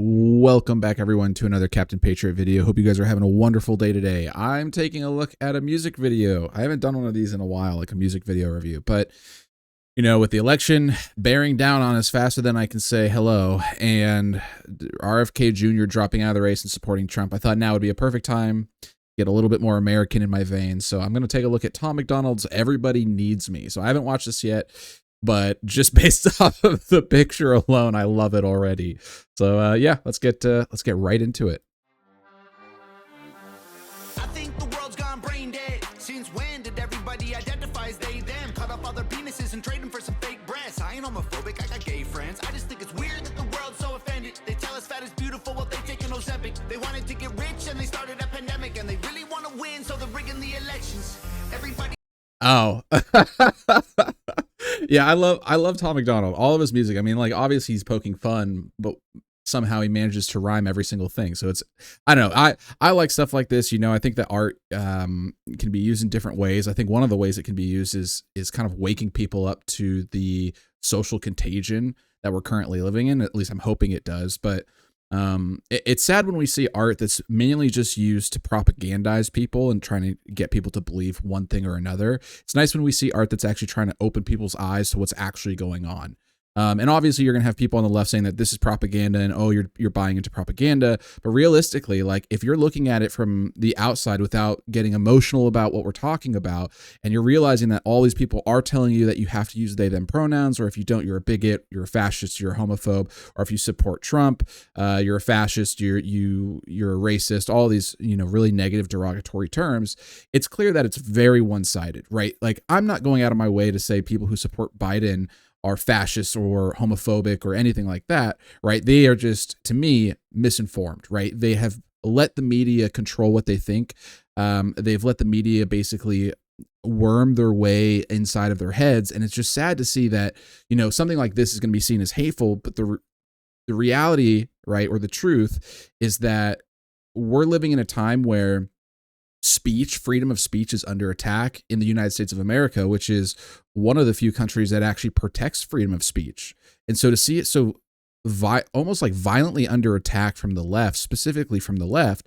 Welcome back, everyone, to another Captain Patriot video. Hope you guys are having a wonderful day today. I'm taking a look at a music video. I haven't done one of these in a while, like a music video review, but with the election bearing down on us faster than I can say hello, and RFK Jr. dropping out of the race and supporting Trump, I thought now would be a perfect time to get a little bit more American in my veins. So I'm going to take a look at Tom MacDonald's "Everybody Needs Me." So I haven't watched this yet, but just based off of the picture alone, I love it already. So yeah, let's get right into it. I think the world's gone brain dead. Since when did everybody identify as they, them? Cut off all their penises and trade them for some fake breasts. I ain't homophobic, I got gay friends. I just think it's weird that the world's so offended. They tell us fat is beautiful while they take an Ozempic. They wanted to get rich and they started a pandemic. And they really want to win, so they're rigging the elections. Everybody... Oh. Yeah, I love Tom MacDonald. All of his music. I mean, like, obviously he's poking fun, but somehow he manages to rhyme every single thing. So it's, I don't know. I like stuff like this. I think that art can be used in different ways. I think one of the ways it can be used is kind of waking people up to the social contagion that we're currently living in. At least I'm hoping it does. But it's sad when we see art that's mainly just used to propagandize people and trying to get people to believe one thing or another. It's nice when we see art that's actually trying to open people's eyes to what's actually going on. And obviously you're going to have people on the left saying that this is propaganda and, oh, you're buying into propaganda. But realistically, like, if you're looking at it from the outside without getting emotional about what we're talking about, and you're realizing that all these people are telling you that you have to use they, them pronouns, or if you don't, you're a bigot, you're a fascist, you're a homophobe, or if you support Trump, you're a fascist, you're a racist, all these, really negative derogatory terms, it's clear that it's very one-sided, right? Like, I'm not going out of my way to say people who support Biden are fascist or homophobic or anything like that, right? They are just, to me, misinformed, right? They have let the media control what they think. They've let the media basically worm their way inside of their heads. And it's just sad to see that, something like this is going to be seen as hateful, but the reality, right, or the truth is that we're living in a time where freedom of speech is under attack in the United States of America, which is one of the few countries that actually protects freedom of speech. And so to see it so almost like violently under attack from the left, specifically from the left,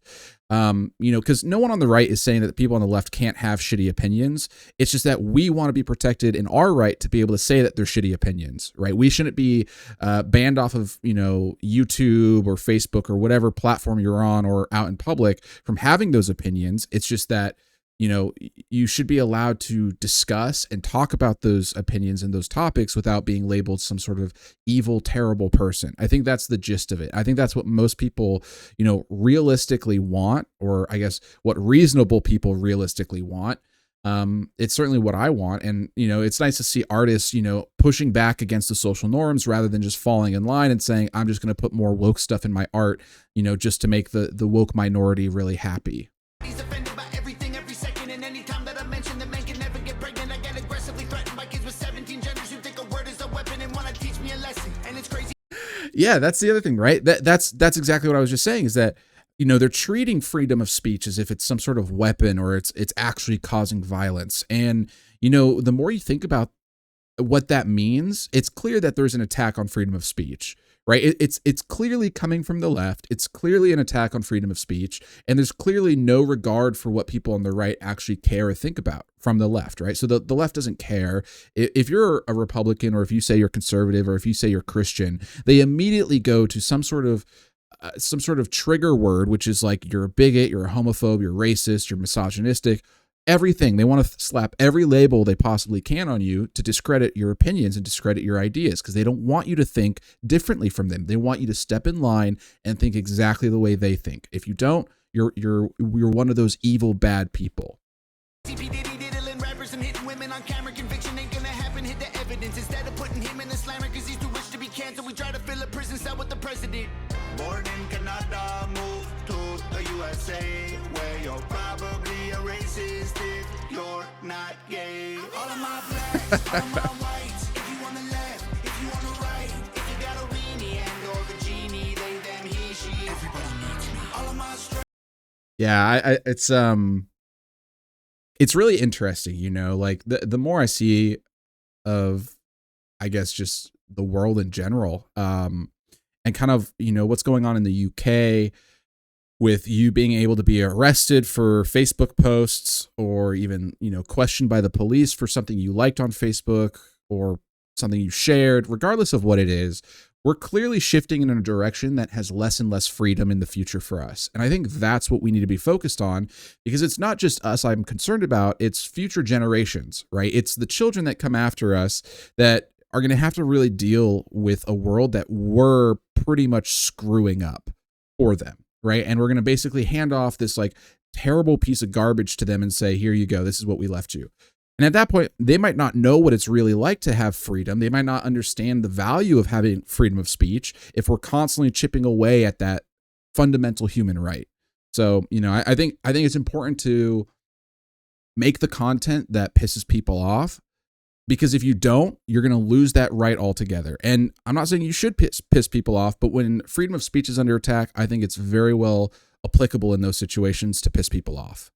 because no one on the right is saying that the people on the left can't have shitty opinions. It's just that we want to be protected in our right to be able to say that they're shitty opinions, right? We shouldn't be banned off of, YouTube or Facebook or whatever platform you're on or out in public from having those opinions. It's just that, you should be allowed to discuss and talk about those opinions and those topics without being labeled some sort of evil, terrible person. I think that's the gist of it. I think that's what most people, realistically want, or I guess what reasonable people realistically want. It's certainly what I want. And, it's nice to see artists, pushing back against the social norms rather than just falling in line and saying, I'm just going to put more woke stuff in my art, just to make the woke minority really happy. He's offended by everything every second, and any time that I mention that men can never get pregnant, I get aggressively threatened by kids with 17 genders who think a word is a weapon and want to teach me a lesson. And it's crazy. Yeah, that's the other thing, right? That's exactly what I was just saying, is that, they're treating freedom of speech as if it's some sort of weapon or it's actually causing violence. And, the more you think about what that means, it's clear that there's an attack on freedom of speech, right? It's clearly coming from the left. It's clearly an attack on freedom of speech. And there's clearly no regard for what people on the right actually care or think about from the left, right? So the left doesn't care. If you're a Republican, or if you say you're conservative, or if you say you're Christian, they immediately go to some sort of trigger word, which is like, you're a bigot, you're a homophobe, you're racist, you're misogynistic, everything. They want to slap every label they possibly can on you to discredit your opinions and discredit your ideas, because they don't want you to think differently from them. They want you to step in line and think exactly the way they think. If you don't, you're one of those evil, bad people. Rappers and hitting women on camera, conviction ain't gonna happen. Hit the evidence instead of putting him in the slammer, because he's too rich to be canceled. We try to fill a prison cell with the president. Born in Canada, move to the USA, where you're probably a racist if you're not gay. All of my blacks, all of my whites. If you on the left, if you on the right, if you got a weenie and or the genie, they, them, he, she. Everybody needs me. All of my Yeah, it's really interesting, like the more I see of, I guess, just the world in general, and kind of, what's going on in the UK with you being able to be arrested for Facebook posts, or even, questioned by the police for something you liked on Facebook or something you shared, regardless of what it is, we're clearly shifting in a direction that has less and less freedom in the future for us. And I think that's what we need to be focused on, because it's not just us I'm concerned about, it's future generations, right? It's the children that come after us that are going to have to really deal with a world that we're pretty much screwing up for them, right? And we're going to basically hand off this like terrible piece of garbage to them and say, here you go, this is what we left you. And at that point, they might not know what it's really like to have freedom. They might not understand the value of having freedom of speech if we're constantly chipping away at that fundamental human right. So, I think it's important to make the content that pisses people off, because if you don't, you're going to lose that right altogether. And I'm not saying you should piss people off, but when freedom of speech is under attack, I think it's very well applicable in those situations to piss people off.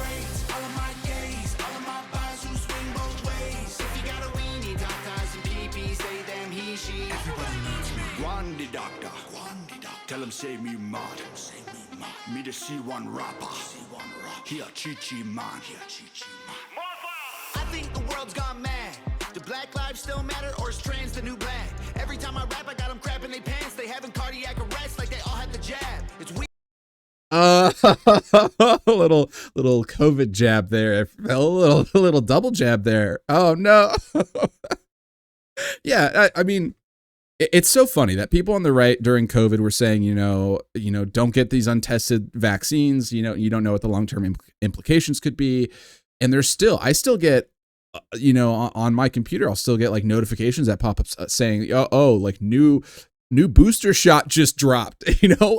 Tell him save me mad. Me to see one rapper. Here Chi man. I think the world's gone mad. Do black lives still matter, or is trans the new black? Every time I rap, I got them crapping their pants. They having cardiac arrest like they all had the jab. It's weird. A little COVID jab there. A little double jab there. Oh no. Yeah, I mean, it's so funny that people on the right during COVID were saying, don't get these untested vaccines. You don't know what the long-term implications could be. And I still get, on my computer, I'll still get like notifications that pop up saying, like new booster shot just dropped.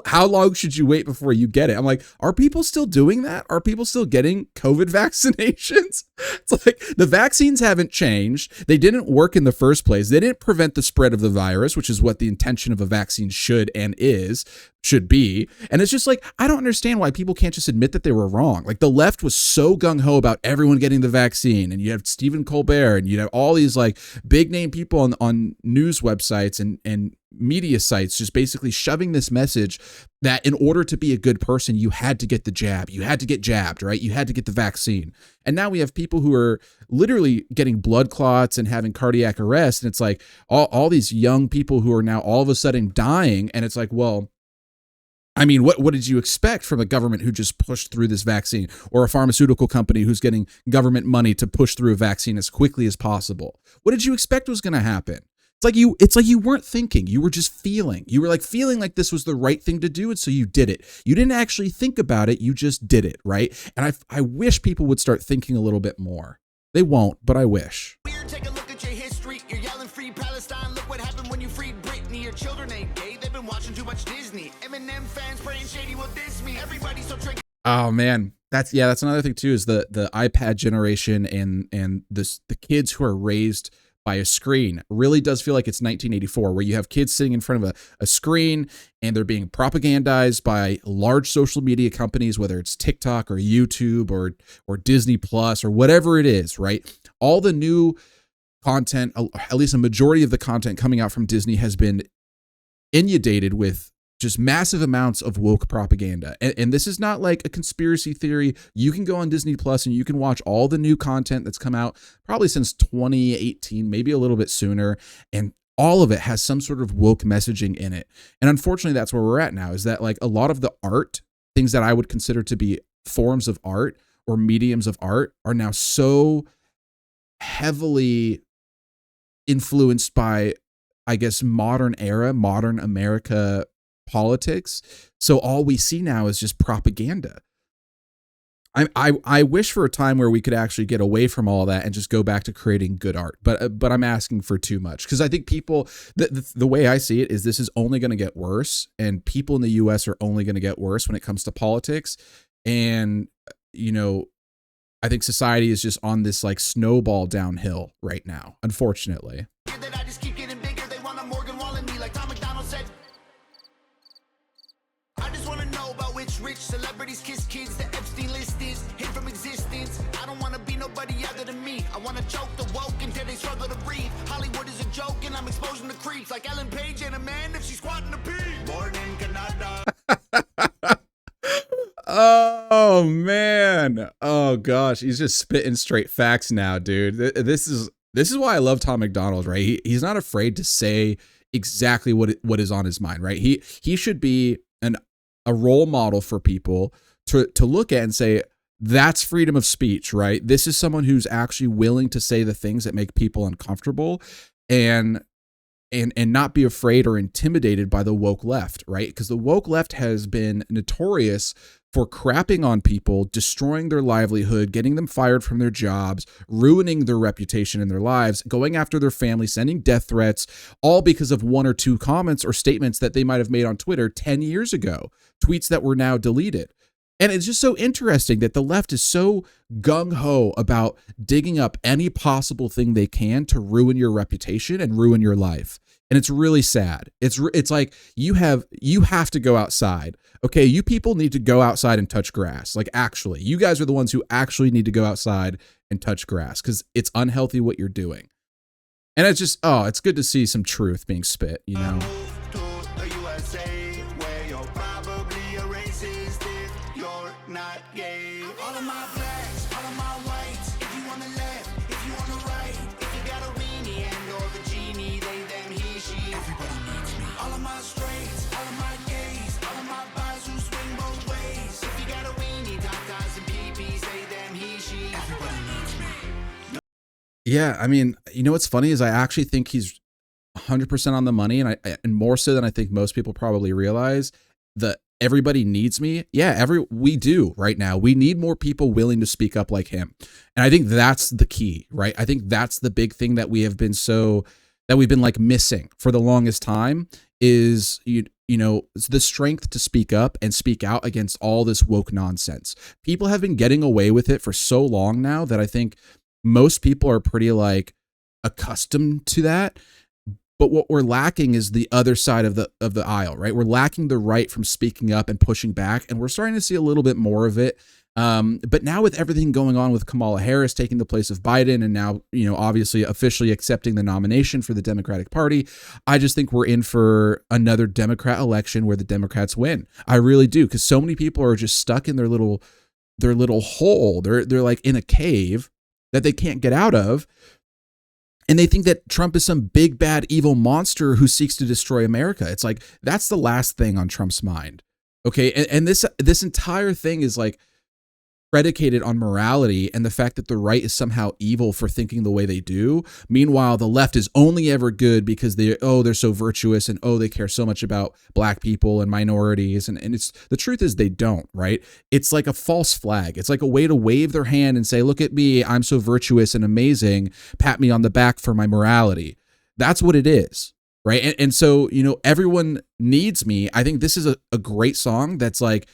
How long should you wait before you get it? I'm like, are people still doing that? Are people still getting COVID vaccinations? It's like the vaccines haven't changed. They didn't work in the first place. They didn't prevent the spread of the virus, which is what the intention of a vaccine should be. And it's just like, I don't understand why people can't just admit that they were wrong. Like the left was so gung-ho about everyone getting the vaccine, and you have Stephen Colbert, and you have all these like big name people on news websites and media sites just basically shoving this message that in order to be a good person, you had to get the jab. You had to get jabbed, right? You had to get the vaccine. And now we have people who are literally getting blood clots and having cardiac arrest. And it's like all these young people who are now all of a sudden dying. And it's like, well, I mean, what did you expect from a government who just pushed through this vaccine, or a pharmaceutical company who's getting government money to push through a vaccine as quickly as possible? What did you expect was going to happen? It's like you weren't thinking. You were just feeling. You were like feeling like this was the right thing to do, and so you did it. You didn't actually think about it. You just did it, right? And I wish people would start thinking a little bit more. They won't, but I wish. Weird, take a look at your history. You're yelling free Palestine. Look what happened when you freed Britney. Your children ain't gay. They've been watching too much Disney. Eminem fans praying shady will diss me. Everybody's so triggered. Oh man, that's another thing too, is the iPad generation and the kids who are raised by a screen. Really does feel like it's 1984, where you have kids sitting in front of a screen and they're being propagandized by large social media companies, whether it's TikTok or YouTube or Disney Plus or whatever it is, right? All the new content, at least a majority of the content coming out from Disney, has been inundated with just massive amounts of woke propaganda. And this is not like a conspiracy theory. You can go on Disney Plus and you can watch all the new content that's come out probably since 2018, maybe a little bit sooner. And all of it has some sort of woke messaging in it. And unfortunately, that's where we're at now, is that like a lot of the art, things that I would consider to be forms of art or mediums of art, are now so heavily influenced by, I guess, modern America politics. So all we see now is just propaganda. I wish for a time where we could actually get away from all that and just go back to creating good art. But I'm asking for too much, because I think people, the way I see it is this is only going to get worse, and people in the US are only going to get worse when it comes to politics. And, I think society is just on this like snowball downhill right now, unfortunately. That I just keep getting bigger. They want a Morgan Wall in me, like Tom MacDonald said. I just just wanna know about which rich celebrities kiss kids. The Epstein list is hid from existence. I don't wanna be nobody other than me. I wanna choke the woke until they struggle to breathe. Hollywood is a joke and I'm exposing the creeps. Like Ellen Page and a man if she's squatting a pee. Born in Canada. Oh man. Oh gosh, he's just spitting straight facts now, dude. This is why I love Tom MacDonald, right? He's not afraid to say exactly what is on his mind, right? He should be a role model for people to look at and say, that's freedom of speech, right? This is someone who's actually willing to say the things that make people uncomfortable and not be afraid or intimidated by the woke left, right? Because the woke left has been notorious for crapping on people, destroying their livelihood, getting them fired from their jobs, ruining their reputation in their lives, going after their family, sending death threats, all because of one or two comments or statements that they might have made on Twitter 10 years ago, tweets that were now deleted. And it's just so interesting that the left is so gung-ho about digging up any possible thing they can to ruin your reputation and ruin your life. And it's really sad. It's like you have to go outside. Okay, you people need to go outside and touch grass. Like actually, you guys are the ones who actually need to go outside and touch grass because it's unhealthy what you're doing. And it's just, it's good to see some truth being spit, you know? Yeah, I mean, you know what's funny is I actually think he's 100% on the money, and more so than I think most people probably realize. That everybody needs me. Yeah, we do right now. We need more people willing to speak up like him, and I think that's the key, right? I think that's the big thing that we've been like missing for the longest time is you know the strength to speak up and speak out against all this woke nonsense. People have been getting away with it for so long now that I think most people are pretty like accustomed to that. But what we're lacking is the other side of the aisle, right? We're lacking the right from speaking up and pushing back, and we're starting to see a little bit more of it. But now with everything going on with Kamala Harris taking the place of Biden and now, you know, obviously officially accepting the nomination for the Democratic Party, I just think we're in for another Democrat election where the Democrats win. I really do, because so many people are just stuck in their little hole. They're like in a cave that they can't get out of. And they think that Trump is some big, bad, evil monster who seeks to destroy America. It's like, that's the last thing on Trump's mind. Okay. And this entire thing is like predicated on morality and the fact that the right is somehow evil for thinking the way they do. Meanwhile, the left is only ever good because they're so virtuous and they care so much about black people and minorities. And it's the truth is they don't, right? It's like a false flag. It's like a way to wave their hand and say, look at me, I'm so virtuous and amazing. Pat me on the back for my morality. That's what it is. Right. And so, you know, everyone needs me. I think this is a great song that's like,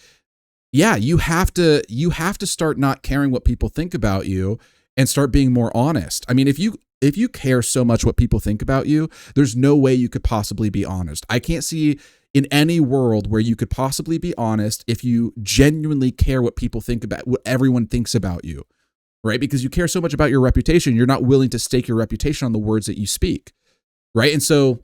yeah, you have to start not caring what people think about you and start being more honest. I mean, if you care so much what people think about you, there's no way you could possibly be honest. I can't see in any world where you could possibly be honest if you genuinely care what people think about, what everyone thinks about you, right? Because you care so much about your reputation, you're not willing to stake your reputation on the words that you speak, right? And so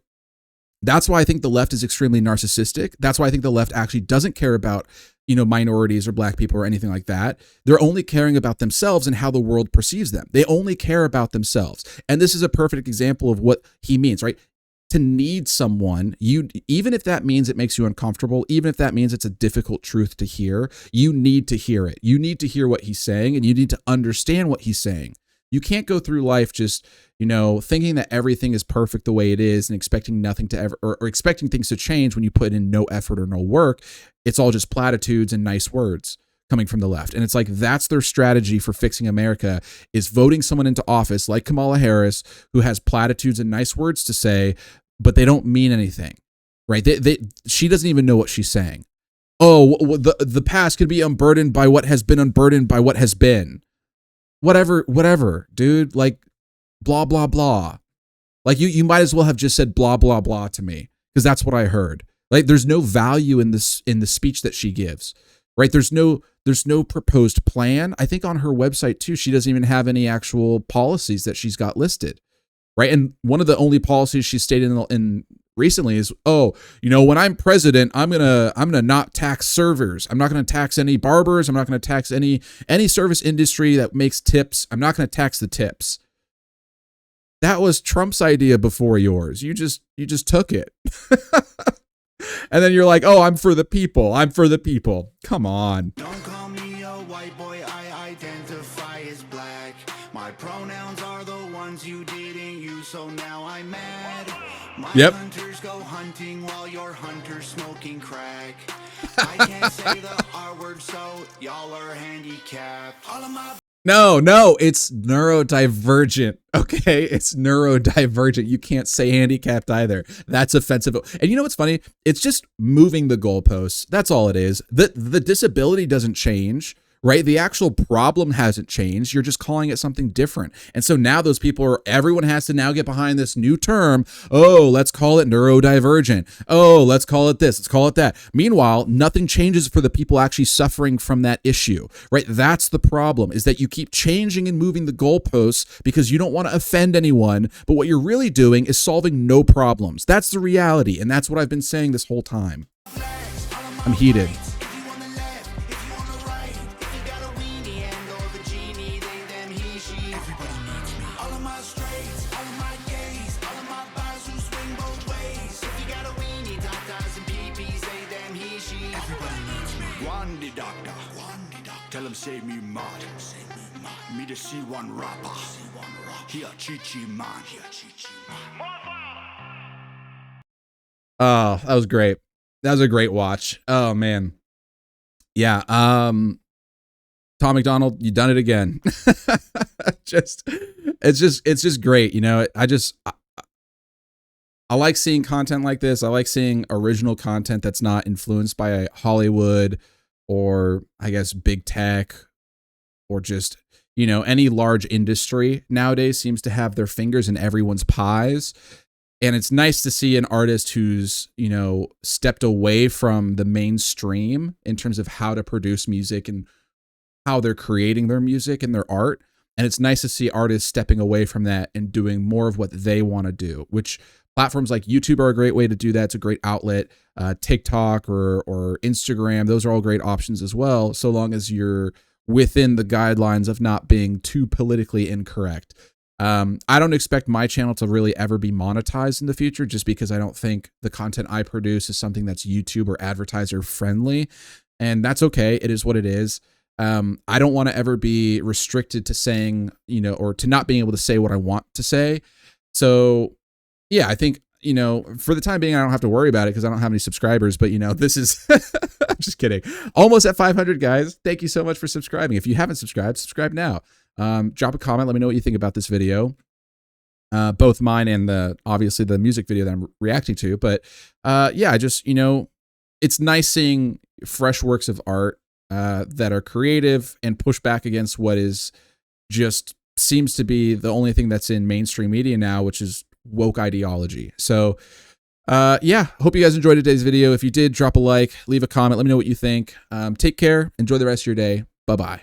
that's why I think the left is extremely narcissistic. That's why I think the left actually doesn't care about, you know, minorities or black people or anything like that. They're only caring about themselves and how the world perceives them. They only care about themselves. And this is a perfect example of what he means, right? To need someone, even if that means it makes you uncomfortable, even if that means it's a difficult truth to hear, you need to hear it. You need to hear what he's saying, and you need to understand what he's saying. You can't go through life just, you know, thinking that everything is perfect the way it is and expecting nothing to ever, or expecting things to change when you put in no effort or no work. It's all just platitudes and nice words coming from the left. And it's like, that's their strategy for fixing America, is voting someone into office like Kamala Harris, who has platitudes and nice words to say, but they don't mean anything, right? She doesn't even know what she's saying. Oh, the past could be unburdened by what has been unburdened by what has been. Whatever, dude, like blah, blah, blah. Like you might as well have just said blah, blah, blah to me, because that's what I heard. Like there's no value in this in the speech that she gives, right? There's no proposed plan. I think on her website too, she doesn't even have any actual policies that she's got listed, right? And one of the only policies she stated in recently is, oh, you know, when I'm president, I'm gonna not tax servers. I'm not gonna tax any barbers. I'm not gonna tax any service industry that makes tips. I'm not gonna tax the tips. That was Trump's idea before yours. You just took it. And then you're like, oh, I'm for the people. I'm for the people. Come on. Don't call me a white boy, I identify as black. My pronouns are the ones you didn't use, so now I'm mad. My hunters go hunting while your hunter's smoking crack. I can't say the R word, so y'all are handicapped. All of my No, it's neurodivergent. Okay, it's neurodivergent. You can't say handicapped either. That's offensive. And you know what's funny? It's just moving the goalposts. That's all it is. The disability doesn't change, right? The actual problem hasn't changed. You're just calling it something different. And so now those people everyone has to now get behind this new term. Oh, let's call it neurodivergent. Oh, let's call it this. Let's call it that. Meanwhile, nothing changes for the people actually suffering from that issue, right? That's the problem, is that you keep changing and moving the goalposts because you don't want to offend anyone. But what you're really doing is solving no problems. That's the reality. And that's what I've been saying this whole time. I'm heated. Tell him save me mad. Me to see one rapper. He a chichi man. Oh, that was great. That was a great watch. Oh man. Yeah. Tom MacDonald, you done it again. It's just great. You know, I like seeing content like this. I like seeing original content that's not influenced by Hollywood or I guess big tech or just, you know, any large industry nowadays seems to have their fingers in everyone's pies. And it's nice to see an artist who's, you know, stepped away from the mainstream in terms of how to produce music and how they're creating their music and their art. And it's nice to see artists stepping away from that and doing more of what they want to do, which platforms like YouTube are a great way to do that. It's a great outlet. TikTok or Instagram, those are all great options as well, so long as you're within the guidelines of not being too politically incorrect. I don't expect my channel to really ever be monetized in the future, just because I don't think the content I produce is something that's YouTube or advertiser friendly. And that's okay. It is what it is. I don't want to ever be restricted to saying, you know, or to not being able to say what I want to say. So yeah, I think, you know, for the time being, I don't have to worry about it because I don't have any subscribers. But, you know, this is I'm just kidding. Almost at 500, guys. Thank you so much for subscribing. If you haven't subscribed, subscribe now. Drop a comment. Let me know what you think about this video. Both mine and obviously the music video that I'm reacting to. But yeah, I just, you know, it's nice seeing fresh works of art that are creative and push back against what is just seems to be the only thing that's in mainstream media now, which is woke ideology. So yeah, hope you guys enjoyed today's video. If you did, drop a like, leave a comment, let me know what you think. Take care, enjoy the rest of your day. Bye-bye.